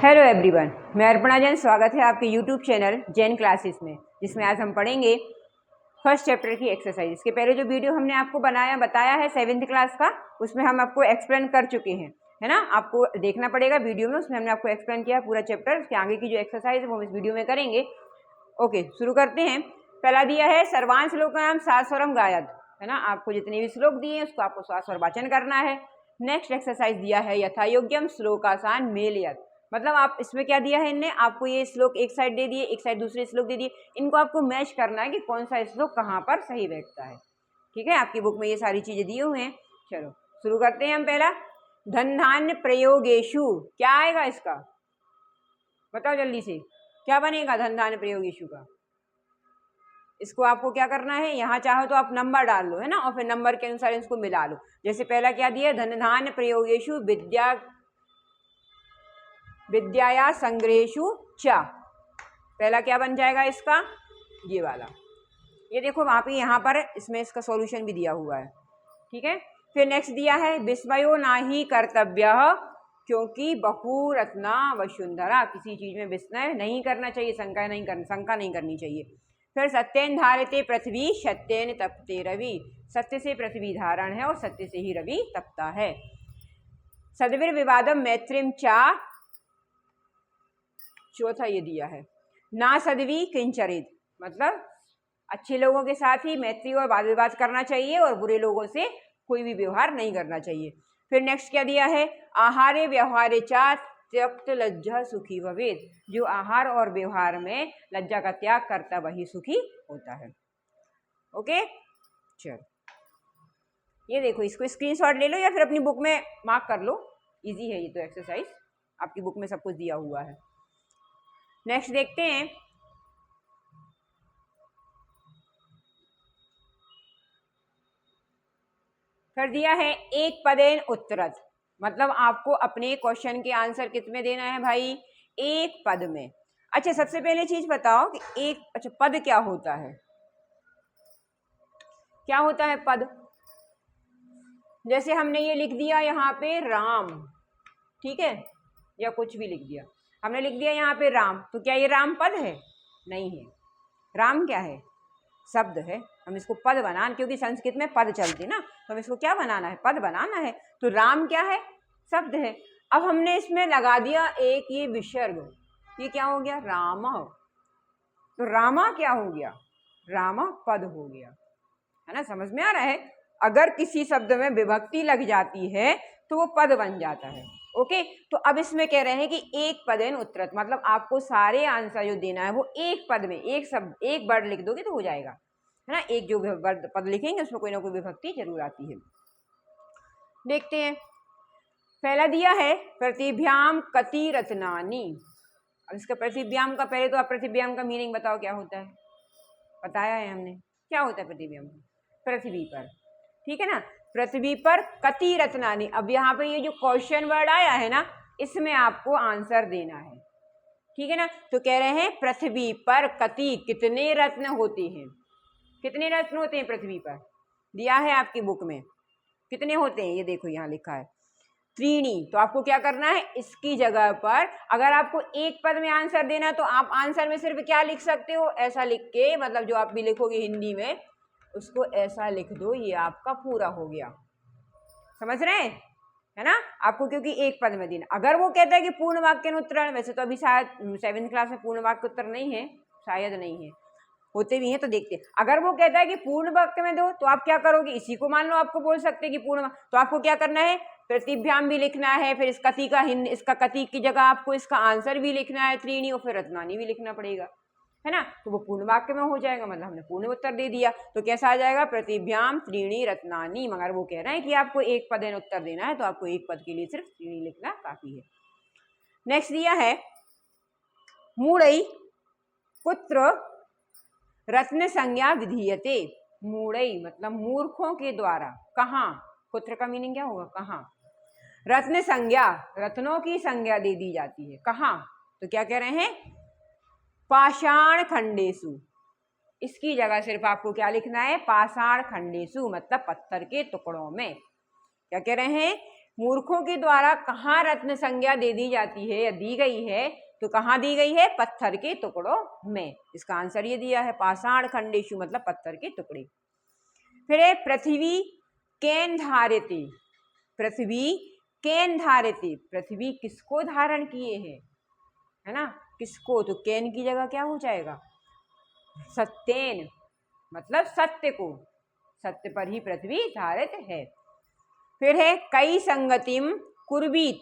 Hello everyone, मैं अर्पणा जैन। स्वागत है आपके यूट्यूब चैनल जैन क्लासेस में, जिसमें आज हम पढ़ेंगे फर्स्ट चैप्टर की एक्सरसाइज। इसके पहले जो वीडियो हमने आपको बताया है 7th क्लास का, उसमें हम आपको एक्सप्लेन कर चुके हैं, है ना। आपको देखना पड़ेगा वीडियो में, उसमें हमने आपको एक्सप्लेन किया पूरा चैप्टर। उसके आगे की जो एक्सरसाइज है वो हम इस वीडियो में करेंगे। ओके, शुरू करते हैं। पहला दिया है सर्वान श्लोक का नाम सास्वरम गायद, है ना। आपको जितने भी श्लोक दिए हैं उसको आपको सास्वर वाचन करना है। नेक्स्ट एक्सरसाइज दिया है यथा योग्यम श्लोकासान मेलयत, मतलब आप इसमें क्या दिया है इनने आपको, ये श्लोक एक साइड दे दिए, एक साइड दूसरे श्लोक दे दिए, इनको आपको मैच करना है कि कौन सा श्लोक कहाँ पर सही बैठता है। ठीक है, आपकी बुक में ये सारी चीजें दी हुई हैं। चलो शुरू करते हैं हम। पहला धन धान्य प्रयोगेशु, क्या आएगा इसका, बताओ जल्दी से, क्या बनेगा धन धान्य प्रयोगेशु का। इसको आपको क्या करना है, यहाँ चाहो तो आप नंबर डाल लो, है ना, और फिर नंबर के अनुसार इसको मिला लो। जैसे पहला क्या दिया, धन धान्य प्रयोगेशु विद्याया संग्रहेशु च, पहला क्या बन जाएगा इसका, ये वाला। ये देखो वहां पे, यहाँ पर इसमें इसका सॉल्यूशन भी दिया हुआ है। ठीक है, फिर नेक्स्ट दिया है विस्मयो नाही कर्तव्य क्योंकि बहुरत्ना वसुंधरा, किसी चीज में विस्मय नहीं करना चाहिए, शंका नहीं करनी चाहिए। फिर सत्येन धारते पृथ्वी सत्येन तपते रवि, सत्य से पृथ्वी धारण है और सत्य से ही रवि तपता है। सद्विर विवादम मैत्रीम चा, चौथा ये दिया है ना सदवी किंचरित, मतलब अच्छे लोगों के साथ ही मैत्री और वाद विवाद करना चाहिए और बुरे लोगों से कोई भी व्यवहार नहीं करना चाहिए। फिर नेक्स्ट क्या दिया है, आहारे व्यवहारे चा त्यक्त लज्जा सुखी भवेत, जो आहार और व्यवहार में लज्जा का त्याग करता वही सुखी होता है। ओके, चलो ये देखो, इसको स्क्रीनशॉट ले लो या फिर अपनी बुक में मार्क कर लो, इजी है ये तो एक्सरसाइज, आपकी बुक में सब कुछ दिया हुआ है। नेक्स्ट देखते हैं, फिर दिया है एक पदेन उत्तरत, मतलब आपको अपने क्वेश्चन के आंसर कितने देना है भाई, एक पद में। अच्छा सबसे पहले चीज बताओ कि अच्छा पद क्या होता है, क्या होता है पद। जैसे हमने ये लिख दिया यहाँ पे राम, ठीक है, या कुछ भी लिख दिया, हमने लिख दिया यहाँ पे राम, तो क्या ये राम पद है, नहीं है। राम क्या है, शब्द है। हम इसको पद बनाना, क्योंकि संस्कृत में पद चलते ना, तो हम इसको क्या बनाना है, पद बनाना है। तो राम क्या है, शब्द है। अब हमने इसमें लगा दिया एक ये विसर्ग, ये क्या हो गया, राम, तो रामा क्या हो गया, रामा पद हो गया, है ना। समझ में आ रहा है, अगर किसी शब्द में विभक्ति लग जाती है तो वो पद बन जाता है। ओके, तो अब इसमें कह रहे हैं कि एक पदेन उत्तरत, मतलब आपको सारे आंसर जो देना है वो एक पद में, एक शब्द, एक वर्ड लिख दोगे तो हो जाएगा, है ना। एक जो वर्ड पद लिखेंगे उसमें कोई ना कोई विभक्ति जरूर आती है। देखते हैं, पहला दिया है प्रतिभ्याम कति रत्नानी। अब इसका प्रतिभ्याम का, पहले तो आप प्रतिभ्याम का मीनिंग बताओ क्या होता है, बताया है हमने, क्या होता है प्रतिभ्याम, पृथ्वी पर, ठीक है ना, पृथ्वी पर कति रत्नानी। अब यहाँ पे ये जो क्वेश्चन वर्ड आया है ना, इसमें आपको आंसर देना है, ठीक है ना। तो कह रहे हैं पृथ्वी पर कति, कितने रत्न होते हैं, कितने रत्न होते हैं पृथ्वी पर, दिया है आपकी बुक में, कितने होते हैं, ये देखो यहाँ लिखा है त्रीणी। तो आपको क्या करना है, इसकी जगह पर अगर आपको एक पद में आंसर देना है तो आप आंसर में सिर्फ क्या लिख सकते हो, ऐसा लिख के, मतलब जो आप भी लिखोगे हिंदी में उसको ऐसा लिख दो, ये आपका पूरा हो गया। समझ रहे हैं, है ना। आपको क्योंकि एक पद में देना, अगर वो कहता है कि पूर्ण वाक्य उत्तरण, वैसे तो अभी शायद 7th क्लास में पूर्ण वाक्य उत्तर नहीं है, शायद नहीं है, होते भी हैं तो देखते हैं। अगर वो कहता है कि पूर्ण वाक्य में दो तो आप क्या करोगे, इसी को मान लो आपको बोल सकते हैं कि पूर्ण, तो आपको क्या करना है, प्रतिभ्याम भी लिखना है, फिर इस कति का इसका कति की जगह आपको इसका आंसर भी लिखना है त्रीणी, और फिर रत्नानी भी लिखना पड़ेगा, है ना। तो वो पूर्ण वाक्य में हो जाएगा, मतलब हमने पूर्ण उत्तर दे दिया। तो कैसा आ जाएगा, प्रतिभ्याम त्रीणी रत्नानी। मगर वो कह रहे हैं कि आपको एक पदेन उत्तर देना है, तो आपको एक पद के लिए सिर्फ त्रीणी लिखना काफी है। नेक्स्ट दिया है मूढ़ई पुत्र रत्न संज्ञा विधीयते, मूढ़ई मतलब मूर्खों के द्वारा, कहाँ, पुत्र का मीनिंग क्या होगा, कहाँ, रत्न संज्ञा, रत्नों की संज्ञा दे दी जाती है, कहाँ, तो क्या कह रहे हैं, पाषाण खंडेशु, इसकी जगह सिर्फ आपको क्या लिखना है, पाषाण खंडेशु, मतलब पत्थर के टुकड़ों में। क्या कह रहे हैं, मूर्खों के द्वारा कहाँ रत्न संज्ञा दे दी जाती है या दी गई है, तो कहाँ दी गई है? पत्थर के टुकड़ों में। इसका आंसर ये दिया है, पाषाण खंडेशु मतलब पत्थर के टुकड़े। फिर है पृथ्वी केन धारयते, पृथ्वी केन धारयते, पृथ्वी किसको धारण किए है, है ना, किसको, तो केन की जगह क्या हो जाएगा? सत्येन मतलब सत्य को, सत्य पर ही पृथ्वी धारित है। फिर है कई संगतिम कुर्वीत,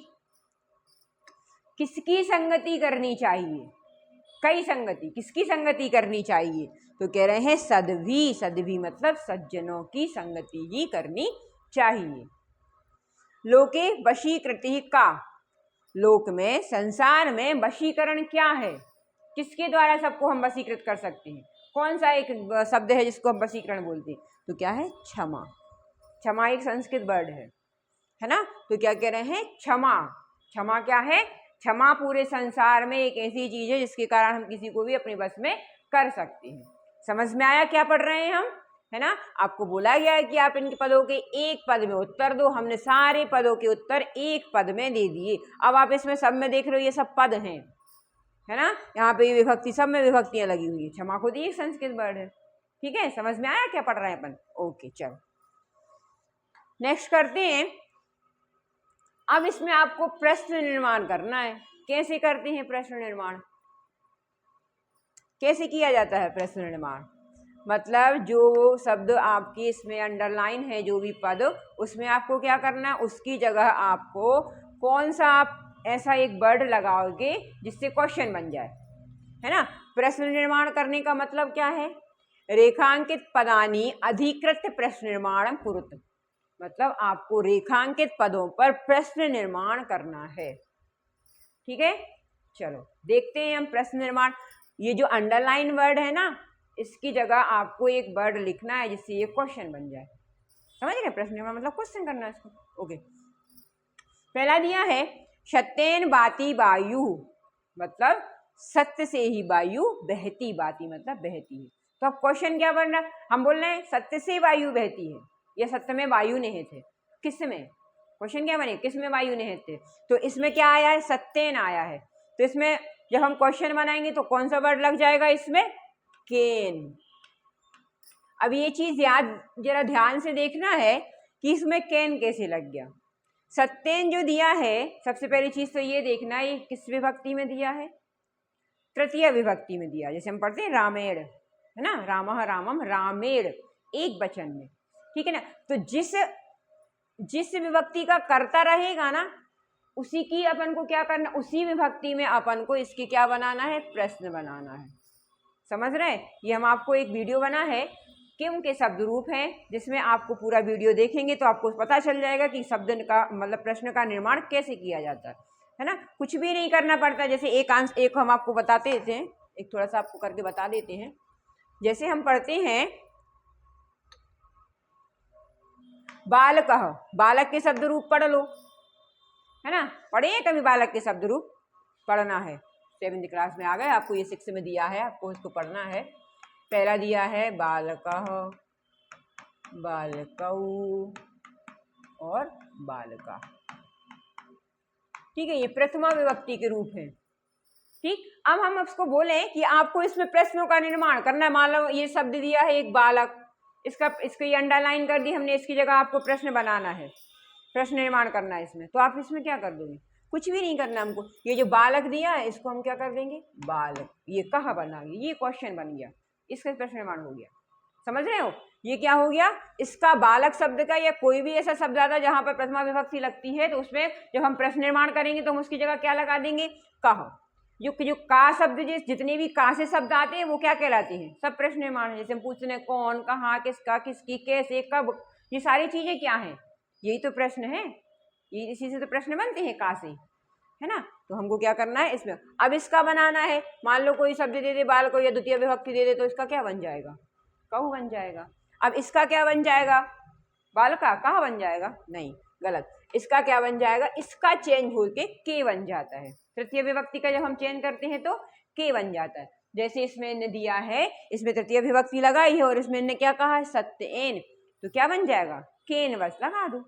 किसकी संगति करनी चाहिए? कई संगति, किसकी संगति करनी चाहिए? तो कह रहे हैं सद्भी, सद्भी मतलब सज्जनों की संगति ही करनी चाहिए। लोके वशीकृति का, लोक में संसार में वशीकरण क्या है? किसके द्वारा सबको हम वशीकृत कर सकते हैं? कौन सा एक शब्द है जिसको हम वशीकरण बोलते हैं? तो क्या है? क्षमा। क्षमा एक संस्कृत वर्ड है ना। तो क्या कह रहे हैं? क्षमा। क्षमा क्या है? क्षमा पूरे संसार में एक ऐसी चीज है जिसके कारण हम किसी को भी अपने बस में कर सकते हैं। समझ में आया क्या पढ़ रहे हैं हम, है ना। आपको बोला गया है कि आप इन पदों के एक पद में उत्तर दो। हमने सारे पदों के उत्तर एक पद में दे दिए। अब आप इसमें सब में देख रहे हो ये सब पद हैं, है ना। यहाँ पे विभक्ति, सब में विभक्तियां लगी हुई है। क्षमा खुद ही एक संस्कृत वर्ड है। ठीक है, समझ में आया क्या पढ़ रहे हैं अपन? ओके, चलो नेक्स्ट करते हैं। अब इसमें आपको प्रश्न निर्माण करना है। कैसे करते हैं प्रश्न निर्माण? कैसे किया जाता है प्रश्न निर्माण? मतलब जो शब्द आपकी इसमें अंडरलाइन है, जो भी पद, उसमें आपको क्या करना है? उसकी जगह आपको कौन सा आप ऐसा एक वर्ड लगाओगे जिससे क्वेश्चन बन जाए, है ना। प्रश्न निर्माण करने का मतलब क्या है? रेखांकित पदानी अधिकृत प्रश्न निर्माण कुरुत, मतलब आपको रेखांकित पदों पर प्रश्न निर्माण करना है। ठीक है, चलो देखते हैं हम प्रश्न निर्माण। ये जो अंडरलाइन वर्ड है ना, इसकी जगह आपको एक वर्ड लिखना है जिससे ये क्वेश्चन बन जाए। समझ गए? प्रश्न निर्माण मतलब क्वेश्चन करना है इसको। ओके, पहला दिया है सत्येन बाती वायु, मतलब सत्य से ही वायु बहती, बाती मतलब बहती है। तो अब क्वेश्चन क्या बन रहा है? हम बोल रहे हैं सत्य से वायु बहती है या सत्य में वायु निहित है। किस में? क्वेश्चन क्या बने? किस में वायु निहित है? तो इसमें क्या आया है? सत्येन आया है। तो इसमें जब हम क्वेश्चन बनाएंगे तो कौन सा वर्ड लग जाएगा इसमें? केन। अब ये चीज याद जरा ध्यान से देखना है कि इसमें केन कैसे लग गया। सत्येन जो दिया है, सबसे पहली चीज तो ये देखना है किस विभक्ति में दिया है? तृतीय विभक्ति में दिया। जैसे हम पढ़ते हैं रामेण, है ना, रामः रामम रामेण, एक वचन में। ठीक है ना। तो जिस विभक्ति का कर्ता रहेगा ना, उसी की अपन को क्या करना? उसी विभक्ति में अपन को इसकी क्या बनाना है? प्रश्न बनाना है। समझ रहे हैं? ये हम आपको एक वीडियो बना है किम के शब्द रूप हैं, जिसमें आपको पूरा वीडियो देखेंगे तो आपको पता चल जाएगा कि शब्द का मतलब प्रश्न का निर्माण कैसे किया जाता है ना। कुछ भी नहीं करना पड़ता। जैसे एक हम आपको बताते थे, एक थोड़ा सा आपको करके बता देते हैं। जैसे हम पढ़ते हैं बालकः, बालक के शब्द रूप पढ़ लो, है ना। पढ़े कभी बालक के शब्द रूप? पढ़ना है, 7वीं क्लास में आ गए, आपको ये 6 में दिया है, आपको इसको पढ़ना है। पहला दिया है बालकः, बालकौ और बालका। ठीक है, ये प्रथमा विभक्ति के रूप है। ठीक, अब हम उसको बोले कि आपको इसमें प्रश्नों का निर्माण करना है। मान लो ये शब्द दिया है एक बालक, इसको ये अंडरलाइन कर दी हमने, इसकी जगह आपको प्रश्न बनाना है, प्रश्न निर्माण करना है इसमें। तो आप इसमें क्या कर दोगे? कुछ भी नहीं करना हमको। ये जो बालक दिया है इसको हम क्या कर देंगे? बालक। ये कहाँ बना गया? ये क्वेश्चन बन गया, इसका प्रश्न निर्माण हो गया। समझ रहे हो? ये क्या हो गया? इसका बालक शब्द का या कोई भी ऐसा शब्द आता जहां पर प्रथमा विभक्ति लगती है, तो उसमें जब हम प्रश्न निर्माण करेंगे तो हम उसकी जगह क्या लगा देंगे? कह। जो का शब्द, जितने भी का से शब्द आते हैं वो क्या कहलाते हैं? सब प्रश्न निर्माण है। जैसे हम पूछते हैं कौन, कहाँ, किसका, किसकी, कैसे, कब, ये सारी चीजें क्या हैं? यही तो प्रश्न है। ये इसी से तो प्रश्न बनते हैं, का से, है ना। तो हमको क्या करना है इसमें? अब इसका बनाना है। मान लो कोई शब्द दे दे बाल को या द्वितीय विभक्ति दे दे, तो इसका क्या बन जाएगा? कहू बन जाएगा। अब इसका क्या बन जाएगा? बाल का कहा बन जाएगा? नहीं, गलत। इसका क्या बन जाएगा? इसका चेंज होके के बन जाता है। तृतीय विभक्ति का जब हम चेंज करते हैं तो के बन जाता है। जैसे इसमें इन्हें दिया है, इसमें तृतीय विभक्ति लगाई है और इसमें इन्हें क्या कहा है? सत्येन, तो क्या बन जाएगा? केन बस लगा दो।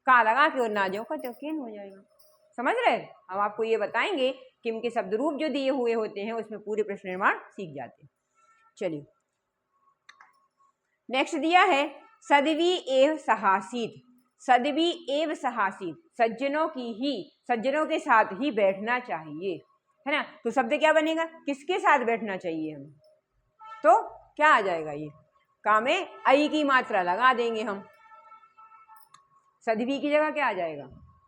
का लगा के और ना जो का तो केन हो जाएगा। समझ रहे? हम आपको ये बताएंगे किम के शब्द रूप जो दिए हुए होते हैं उसमें पूरे प्रश्न निर्माण सीख जाते हैं। चलिए नेक्स्ट दिया है सदवी एव सहासीत। सदवी एव सहासीत, सज्जनों के साथ ही बैठना चाहिए, है ना। तो शब्द क्या बनेगा, किसके साथ बैठना चाहिए हम, तो क्या आ जाएगा, ये का में आई की मात्रा लगा देंगे हम, सदवी की जगह क्या आ जाएगा,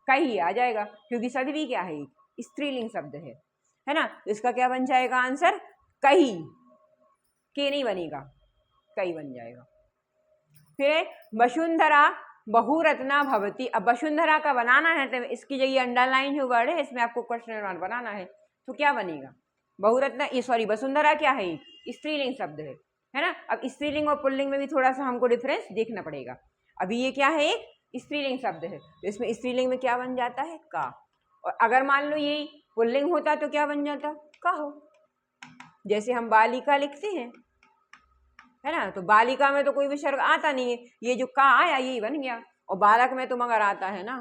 कही आ जाएगा, क्योंकि सदवी क्या है, स्त्रीलिंग शब्द है ना। तो इसका क्या बन जाएगा आंसर, कही, के नहीं बनेगा, कई बन जाएगा। फिर वसुंधरा बहुरत्ना भवती। अब वसुंधरा का बनाना है तो इसकी जगह अंडरलाइन जो वर्ड है इसमें आपको क्वेश्चन बनाना है, तो क्या बनेगा, बहुरत्ना, ये सॉरी वसुंधरा क्या है, स्त्रीलिंग शब्द है ना। अब स्त्रीलिंग और पुल्लिंग में भी थोड़ा सा हमको डिफरेंस देखना पड़ेगा। अभी ये क्या है, एक स्त्रीलिंग शब्द है, तो इसमें स्त्रीलिंग में क्या बन जाता है, का। और अगर मान लो ये पुल्लिंग होता तो क्या बन जाता, कहो। जैसे हम बालिका लिखते हैं, है ना, तो बालिका में तो कोई विसर्ग आता नहीं है, ये जो का आया यही बन गया, और बालक में तो मगर आता है ना।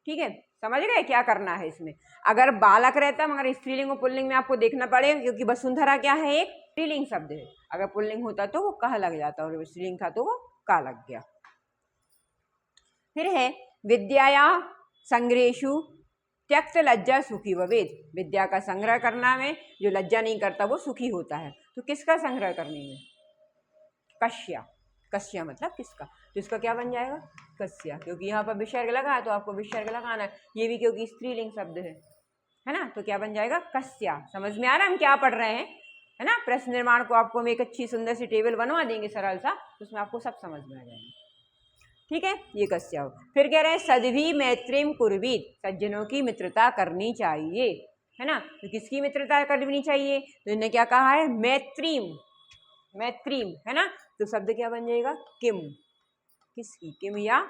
ठीक है, समझ गए क्या करना है इसमें। अगर बालक रहता मगर स्त्रीलिंग और पुल्लिंग में आपको देखना पड़ेगा, क्योंकि वसुंधरा क्या है, एक स्त्रीलिंग शब्द है, अगर पुल्लिंग होता तो वो कह लग जाता और स्त्रीलिंग था तो वो का लग गया। फिर है विद्याया संग्रहेषु त्यक्त लज्जा सुखी भवेत्। विद्या का संग्रह करना में जो लज्जा नहीं करता वो सुखी होता है, तो किसका संग्रह करने में, कश्या, कश्या मतलब किसका, तो इसका क्या बन जाएगा, कश्या, क्योंकि यहाँ पर विसर्ग लगा है तो आपको विसर्ग लगाना है, ये भी क्योंकि स्त्रीलिंग शब्द है ना, तो क्या बन जाएगा, कश्या। समझ में आ रहा है हम क्या पढ़ रहे हैं, है ना। प्रश्न निर्माण को आपको हम एक अच्छी सुंदर सी टेबल बनवा देंगे सरल सा, तो उसमें आपको सब समझ में आ जाएगा। ठीक है, ये कश्या हो। फिर कह रहे हैं सद्भी मैत्रीम कुर्वीत, सज्जनों की मित्रता करनी चाहिए, है ना। तो किसकी मित्रता करनी चाहिए, तो इन्होंने क्या कहा है, मैत्रीम, मैत्रीम, है ना। तो शब्द क्या बन जाएगा, किम, किसकी, किम या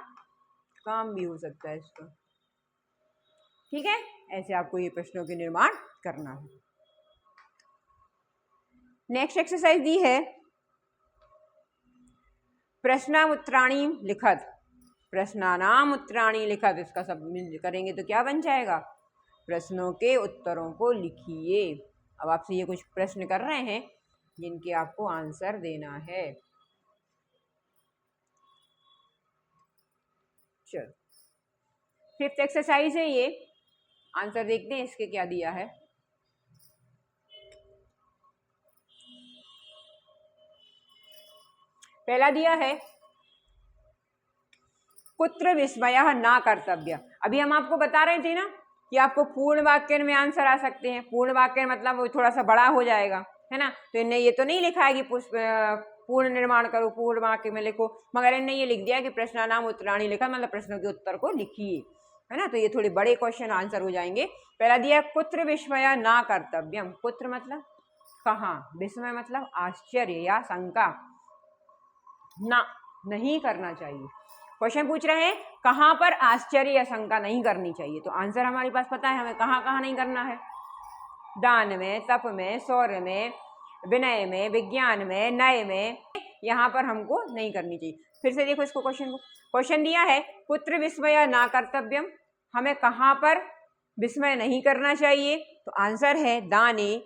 काम भी हो सकता है इसका। ठीक है, ऐसे आपको ये प्रश्नों के निर्माण करना है। नेक्स्ट एक्सरसाइज दी है प्रश्नामुत्तराणी लिखत, प्रश्नानाम उत्तराणी लिखत, इसका सब करेंगे तो क्या बन जाएगा, प्रश्नों के उत्तरों को लिखिए। अब आपसे ये कुछ प्रश्न कर रहे हैं जिनके आपको आंसर देना है। चलो फिफ्थ एक्सरसाइज है ये, आंसर देखते हैं इसके क्या दिया है। पहला दिया है कुत्र विस्मयः न कर्तव्य। अभी हम आपको बता रहे थे ना कि आपको पूर्ण वाक्य में आंसर आ सकते हैं, पूर्ण वाक्य मतलब वो थोड़ा सा बड़ा हो जाएगा, है ना। तो इनने ये तो नहीं लिखा है कि पूर्ण निर्माण करो, पूर्ण वाक्य में लिखो, मगर इनने ये लिख दिया कि प्रश्नानाम उत्तराणी लिखा, मतलब प्रश्नों के उत्तर को लिखिए, है ना। तो ये थोड़े बड़े क्वेश्चन आंसर हो जाएंगे। पहला दिया कुत्र विस्मयः न कर्तव्यम, कुत्र मतलब कहाँ, विस्मय मतलब आश्चर्य या शंका, ना नहीं करना चाहिए। क्वेश्चन पूछ रहे हैं कहाँ पर आश्चर्य या शंका नहीं करनी चाहिए, तो आंसर हमारे पास पता है हमें कहाँ कहाँ नहीं करना है, दान में, तप में, शौर्य में, विनय में, विज्ञान में, नय में, यहाँ पर हमको नहीं करनी चाहिए। फिर से देखो इसको, क्वेश्चन को, क्वेश्चन दिया है कुत्र विस्मय ना कर्तव्यम, हमें कहाँ पर विस्मय नहीं करना चाहिए, तो आंसर है दाने,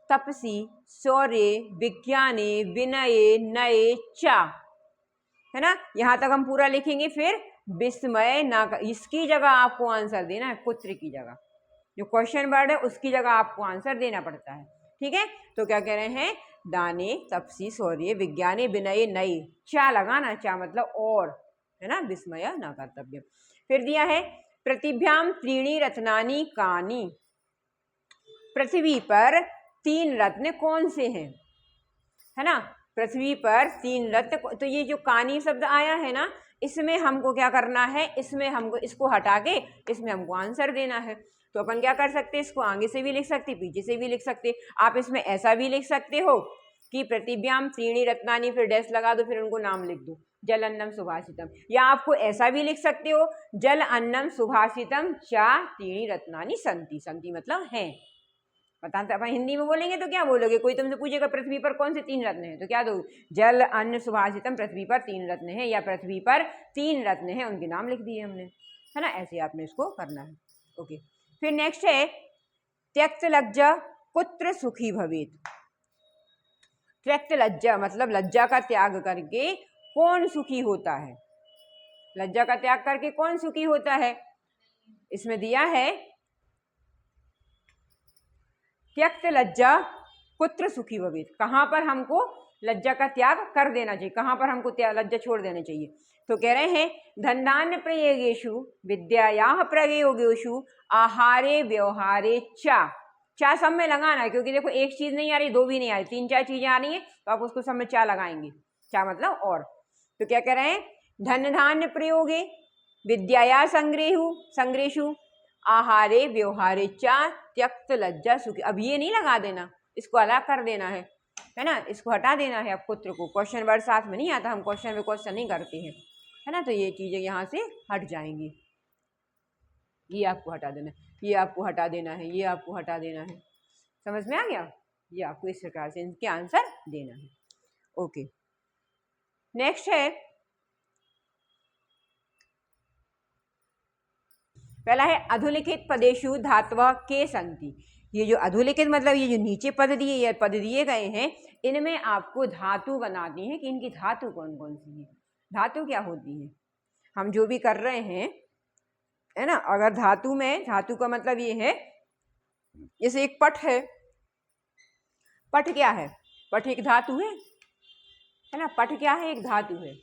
तपसी, शौर्य, विज्ञाने, विनये, नये, चा, है ना। यहां तक हम पूरा लिखेंगे, फिर विस्मय ना, इसकी जगह आपको आंसर देना है, कुत्र की जगह, जो क्वेश्चन वर्ड है उसकी जगह आपको आंसर देना पड़ता है। ठीक है, तो क्या कह रहे हैं, दाने, तपसी, शौर्य, विज्ञाने, विनय, नई, चा लगाना, चा मतलब और, है ना, विस्मय ना कर्तव्य। फिर दिया है प्रतिभ्याम त्रीणी रत्नानि कानि, पृथ्वी पर 3 रत्न कौन से हैं, है ना। पृथ्वी पर 3 रत्न, तो ये जो कानी शब्द आया है ना, इसमें हमको क्या करना है, इसमें हमको इसको हटा के इसमें हमको आंसर देना है। तो अपन क्या कर सकते हैं, इसको आगे से भी लिख सकते, पीछे से भी लिख सकते। आप इसमें ऐसा भी लिख सकते हो कि प्रतिभ्याम त्रीणी रत्नानि, फिर डैश लगा दो, फिर उनको नाम लिख दो, जल अन्नम सुभाषितम। या आपको ऐसा भी लिख सकते हो, जल अन्नम सुभाषितम चा त्रीणी रत्नानि संति, संति मतलब हैं, बताते अपन हिंदी में बोलेंगे तो क्या बोलोगे, कोई तुमसे पूछेगा पृथ्वी पर कौन से 3 रत्न हैं, तो क्या दो, जल अन्न सुभाषितम, पृथ्वी पर 3 रत्न हैं, या पृथ्वी पर 3 रत्न हैं, उनके नाम लिख दिए हमने, है ना। ऐसे आपने इसको करना है। ओके, फिर नेक्स्ट है त्यक्त लज्जा कुत्र सुखी भवेत। त्यक्त लज्जा मतलब लज्जा का त्याग करके कौन सुखी होता है, लज्जा का त्याग करके कौन सुखी होता है। इसमें दिया है त्यक्त लज्जा कुत्र सुखी भवेत, कहाँ पर हमको लज्जा का त्याग कर देना चाहिए, कहाँ पर हमको लज्जा छोड़ देना चाहिए। तो कह रहे हैं धन्यान्य प्रयोगेषु विद्यायाः प्रयोगेषु आहारे व्यवहारे चा सब में लगाना है, क्योंकि देखो एक चीज नहीं आ रही, 2 भी नहीं आ रही, 3-4 चीजें आ रही हैं, तो आप उसको सब में चा लगाएंगे, चा मतलब और। तो क्या कह रहे हैं, धन धान्य प्रयोगे विद्याया संग्रहेषु आहारे व्यवहारे चा त्यक्त लज्जा सुखी। अब ये नहीं लगा देना, इसको अलग कर देना है ना, इसको हटा देना है। अब पुत्र को क्वेश्चन वर्ड साथ में नहीं आता, हम क्वेश्चन में क्वेश्चन नहीं करते हैं, है ना, तो ये चीजें यहाँ से हट जाएंगी। ये आपको हटा देना है, ये आपको हटा देना है, ये आपको हटा देना है, समझ में आ गया। ये आपको इस प्रकार से इनके आंसर देना है। ओके, नेक्स्ट है पहला है अधोलिखित पदेषु धातव के संति। ये जो अधोलिखित मतलब ये जो नीचे पद दिए, ये पद दिए गए हैं, इनमें आपको धातु बनानी है कि इनकी धातु कौन कौन सी है। धातु क्या होती है, हम जो भी कर रहे हैं, है ना, अगर धातु में, धातु का मतलब ये है, जैसे एक पट है, पट क्या है, पट एक धातु है ना, पट क्या है, एक धातु है,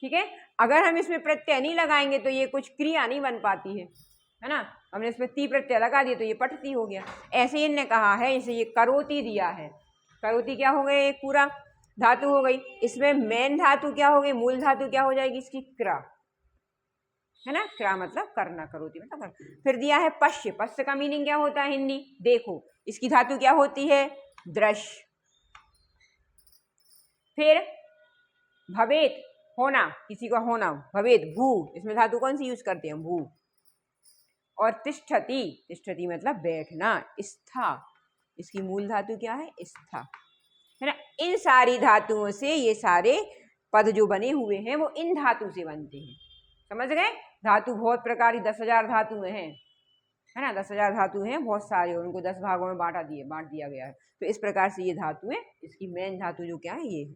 ठीक है। अगर हम इसमें प्रत्यय नहीं लगाएंगे तो ये कुछ क्रिया नहीं बन पाती है ना। हमने इसमें ती प्रत्यय लगा दिया तो ये पठती हो गया। ऐसे ही इनने कहा है, इसे ये करोति दिया है, करोति क्या हो गई, एक पूरा धातु हो गई। इसमें मेन धातु क्या हो गई, मूल धातु क्या हो जाएगी इसकी, क्रा, है ना, क्रा मतलब करना, करोति मतलब करना। फिर दिया है पश्य, पश्य का मीनिंग क्या होता है हिंदी, देखो, इसकी धातु क्या होती है, दृश्य। फिर भवेत होना, किसी का होना, भवेत भू, इसमें धातु कौन सी यूज करते हैं, भू। और तिष्ठति, तिष्ठति मतलब बैठना, स्था, इसकी मूल धातु क्या है, स्था, है ना। इन सारी धातुओं से ये सारे पद जो बने हुए हैं वो इन धातु से बनते हैं, समझ गए। धातु बहुत प्रकार की 10,000 धातुएं हैं, है ना, 10,000 धातु हैं बहुत सारे, उनको 10 भागों में बांट दिया गया है। तो इस प्रकार से ये धातुएं, इसकी मेन धातु जो क्या है ये है।